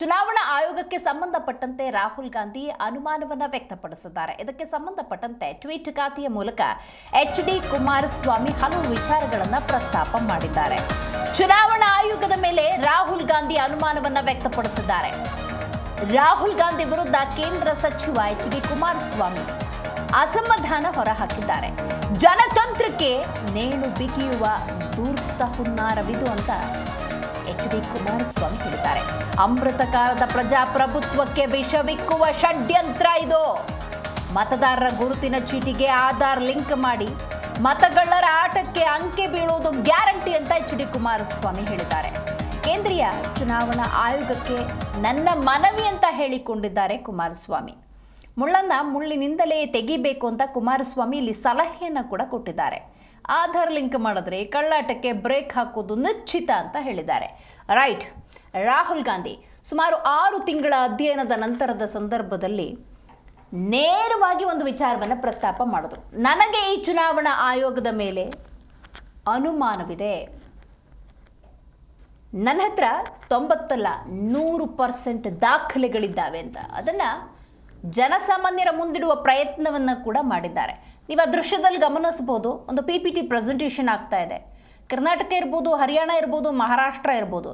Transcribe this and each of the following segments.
ಚುನಾವಣಾ ಆಯೋಗಕ್ಕೆ ಸಂಬಂಧಪಟ್ಟಂತೆ ರಾಹುಲ್ ಗಾಂಧಿ ಅನುಮಾನವನ್ನ ವ್ಯಕ್ತಪಡಿಸಿದ್ದಾರೆ. ಇದಕ್ಕೆ ಸಂಬಂಧಪಟ್ಟಂತೆ ಟ್ವೀಟ್ ಖಾತೆಯ ಮೂಲಕ ಎಚ್.ಡಿ. ಕುಮಾರಸ್ವಾಮಿ ಹಲವು ವಿಚಾರಗಳನ್ನು ಪ್ರಸ್ತಾಪ ಮಾಡಿದ್ದಾರೆ. ಚುನಾವಣಾ ಆಯೋಗದ ಮೇಲೆ ರಾಹುಲ್ ಗಾಂಧಿ ಅನುಮಾನವನ್ನ ವ್ಯಕ್ತಪಡಿಸಿದ್ದಾರೆ. ರಾಹುಲ್ ಗಾಂಧಿ ವಿರುದ್ಧ ಕೇಂದ್ರ ಸಚಿವ ಎಚ್.ಡಿ. ಕುಮಾರಸ್ವಾಮಿ ಅಸಮಾಧಾನ ಹೊರಹಾಕಿದ್ದಾರೆ. ಜನತಂತ್ರಕ್ಕೆ ನೇಣು ಬಿಗಿಯುವ ಧೂರ್ತ ಹುನ್ನಾರವಿದು ಅಂತ ಎಚ್.ಡಿ. ಕುಮಾರಸ್ವಾಮಿ ಹೇಳಿದ್ದಾರೆ. ಅಮೃತಕಾಲದ ಪ್ರಜಾಪ್ರಭುತ್ವಕ್ಕೆ ವಿಷವಿಕ್ಕುವ ಷಡ್ಯಂತ್ರ ಇದು. ಮತದಾರರ ಗುರುತಿನ ಚೀಟಿಗೆ ಆಧಾರ್ ಲಿಂಕ್ ಮಾಡಿ ಮತಗಳ್ಳರ ಆಟಕ್ಕೆ ಅಂಕೆ ಬೀಳುವುದು ಗ್ಯಾರಂಟಿ ಅಂತ ಎಚ್.ಡಿ. ಕುಮಾರಸ್ವಾಮಿ ಹೇಳಿದ್ದಾರೆ. ಕೇಂದ್ರೀಯ ಚುನಾವಣಾ ಆಯೋಗಕ್ಕೆ ನನ್ನ ಮನವಿ ಅಂತ ಹೇಳಿಕೊಂಡಿದ್ದಾರೆ ಕುಮಾರಸ್ವಾಮಿ. ಮುಳ್ಳನ್ನ ಮುಳ್ಳಿನಿಂದಲೇ ತೆಗಿಬೇಕು ಅಂತ ಕುಮಾರಸ್ವಾಮಿ ಇಲ್ಲಿ ಸಲಹೆಯನ್ನು ಕೂಡ ಕೊಟ್ಟಿದ್ದಾರೆ. ಆಧಾರ್ ಲಿಂಕ್ ಮಾಡಿದ್ರೆ ಕಳ್ಳಾಟಕ್ಕೆ ಬ್ರೇಕ್ ಹಾಕೋದು ನಿಶ್ಚಿತ ಅಂತ ಹೇಳಿದ್ದಾರೆ. ರೈಟ್, ರಾಹುಲ್ ಗಾಂಧಿ ಸುಮಾರು 6 ತಿಂಗಳ ಅಧ್ಯಯನದ ನಂತರದ ಸಂದರ್ಭದಲ್ಲಿ ನೇರವಾಗಿ ಒಂದು ವಿಚಾರವನ್ನು ಪ್ರಸ್ತಾಪ ಮಾಡಿದ್ರು. ನನಗೆ ಈ ಚುನಾವಣಾ ಆಯೋಗದ ಮೇಲೆ ಅನುಮಾನವಿದೆ. ನನ್ನ ಹತ್ರ 90 ಅಲ್ಲ 100% ದಾಖಲೆಗಳಿದ್ದಾವೆ ಅಂತ ಅದನ್ನು ಜನಸಾಮಾನ್ಯರ ಮುಂದಿಡುವ ಪ್ರಯತ್ನವನ್ನು ಕೂಡ ಮಾಡಿದ್ದಾರೆ. ನೀವು ಆ ದೃಶ್ಯದಲ್ಲಿ ಗಮನಿಸಬಹುದು. ಒಂದು PPT ಪ್ರೆಸೆಂಟೇಷನ್ ಆಗ್ತಾ ಇದೆ. ಕರ್ನಾಟಕ ಇರ್ಬೋದು, ಹರಿಯಾಣ ಇರ್ಬೋದು, ಮಹಾರಾಷ್ಟ್ರ ಇರ್ಬೋದು,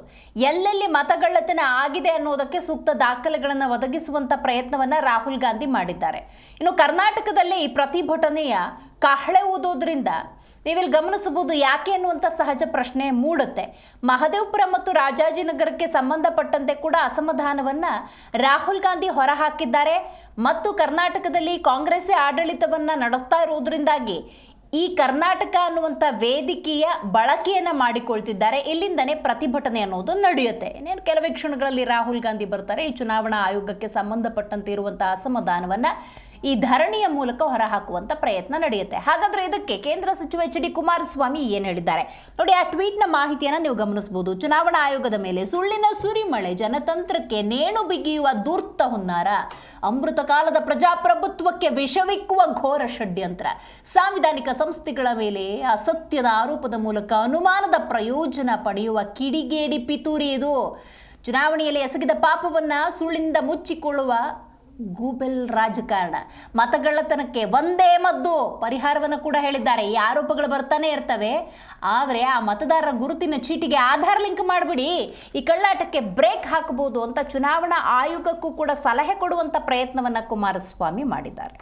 ಎಲ್ಲೆಲ್ಲಿ ಮತಗಳ್ಳತನ ಆಗಿದೆ ಅನ್ನೋದಕ್ಕೆ ಸೂಕ್ತ ದಾಖಲೆಗಳನ್ನು ಒದಗಿಸುವಂಥ ಪ್ರಯತ್ನವನ್ನು ರಾಹುಲ್ ಗಾಂಧಿ ಮಾಡಿದ್ದಾರೆ. ಇನ್ನು ಕರ್ನಾಟಕದಲ್ಲೇ ಈ ಪ್ರತಿಭಟನೆಯ ಕಹಳೆ ಊದೋದ್ರಿಂದ ನೀವಿಲ್ಲಿ ಗಮನಿಸಬಹುದು. ಯಾಕೆ ಅನ್ನುವಂಥ ಸಹಜ ಪ್ರಶ್ನೆ ಮೂಡುತ್ತೆ. ಮಹದೇವಪುರ ಮತ್ತು ರಾಜಾಜಿನಗರಕ್ಕೆ ಸಂಬಂಧಪಟ್ಟಂತೆ ಕೂಡ ಅಸಮಾಧಾನವನ್ನು ರಾಹುಲ್ ಗಾಂಧಿ ಹೊರಹಾಕಿದ್ದಾರೆ. ಮತ್ತು ಕರ್ನಾಟಕದಲ್ಲಿ ಕಾಂಗ್ರೆಸ್ಸೇ ಆಡಳಿತವನ್ನು ನಡೆಸ್ತಾ ಇರೋದ್ರಿಂದಾಗಿ ಈ ಕರ್ನಾಟಕ ಅನ್ನುವಂಥ ವೇದಿಕೆಯ ಬಳಕೆಯನ್ನು ಮಾಡಿಕೊಳ್ತಿದ್ದಾರೆ. ಇಲ್ಲಿಂದನೇ ಪ್ರತಿಭಟನೆ ಅನ್ನೋದು ನಡೆಯುತ್ತೆ. ಇನ್ನೇನು ಕೆಲವೇ ಕ್ಷಣಗಳಲ್ಲಿ ರಾಹುಲ್ ಗಾಂಧಿ ಬರ್ತಾರೆ. ಈ ಚುನಾವಣಾ ಆಯೋಗಕ್ಕೆ ಸಂಬಂಧಪಟ್ಟಂತೆ ಇರುವಂಥ ಅಸಮಾಧಾನವನ್ನು ಈ ಧರಣಿಯ ಮೂಲಕ ಹೊರಹಾಕುವಂಥ ಪ್ರಯತ್ನ ನಡೆಯುತ್ತೆ. ಹಾಗಾದರೆ ಇದಕ್ಕೆ ಕೇಂದ್ರ ಸಚಿವ ಎಚ್.ಡಿ. ಕುಮಾರಸ್ವಾಮಿ ಏನು ಹೇಳಿದ್ದಾರೆ ನೋಡಿ. ಆ ಟ್ವೀಟ್ನ ಮಾಹಿತಿಯನ್ನು ನೀವು ಗಮನಿಸಬಹುದು. ಚುನಾವಣಾ ಆಯೋಗದ ಮೇಲೆ ಸುಳ್ಳಿನ ಸುರಿಮಳೆ, ಜನತಂತ್ರಕ್ಕೆ ನೇಣು ಬಿಗಿಯುವ ಧೂರ್ತ ಹುನ್ನಾರ, ಅಮೃತ ಕಾಲದ ಪ್ರಜಾಪ್ರಭುತ್ವಕ್ಕೆ ವಿಷವಿಕ್ಕುವ ಘೋರ ಷಡ್ಯಂತ್ರ, ಸಾಂವಿಧಾನಿಕ ಸಂಸ್ಥೆಗಳ ಮೇಲೆ ಅಸತ್ಯದ ಆರೋಪದ ಮೂಲಕ ಅನುಮಾನದ ಪ್ರಯೋಜನ ಪಡೆಯುವ ಕಿಡಿಗೇಡಿ ಪಿತೂರಿ ಇದು. ಚುನಾವಣೆಯಲ್ಲಿ ಎಸಗಿದ ಪಾಪವನ್ನು ಸುಳ್ಳಿಂದ ಮುಚ್ಚಿಕೊಳ್ಳುವ ಗೂಬೆಲ್ ರಾಜಕಾರಣ. ಮತಗಳ್ಳತನಕ್ಕೆ ಒಂದೇ ಮದ್ದು ಪರಿಹಾರವನ್ನು ಕೂಡ ಹೇಳಿದ್ದಾರೆ. ಈ ಆರೋಪಗಳು ಬರ್ತಾನೆ ಇರ್ತವೆ, ಆದರೆ ಆ ಮತದಾರರ ಗುರುತಿನ ಚೀಟಿಗೆ ಆಧಾರ್ ಲಿಂಕ್ ಮಾಡಿಬಿಡಿ, ಈ ಕಳ್ಳಾಟಕ್ಕೆ ಬ್ರೇಕ್ ಹಾಕಬಹುದು ಅಂತ ಚುನಾವಣಾ ಆಯೋಗಕ್ಕೂ ಕೂಡ ಸಲಹೆ ಕೊಡುವಂಥ ಪ್ರಯತ್ನವನ್ನು ಕುಮಾರಸ್ವಾಮಿ ಮಾಡಿದ್ದಾರೆ.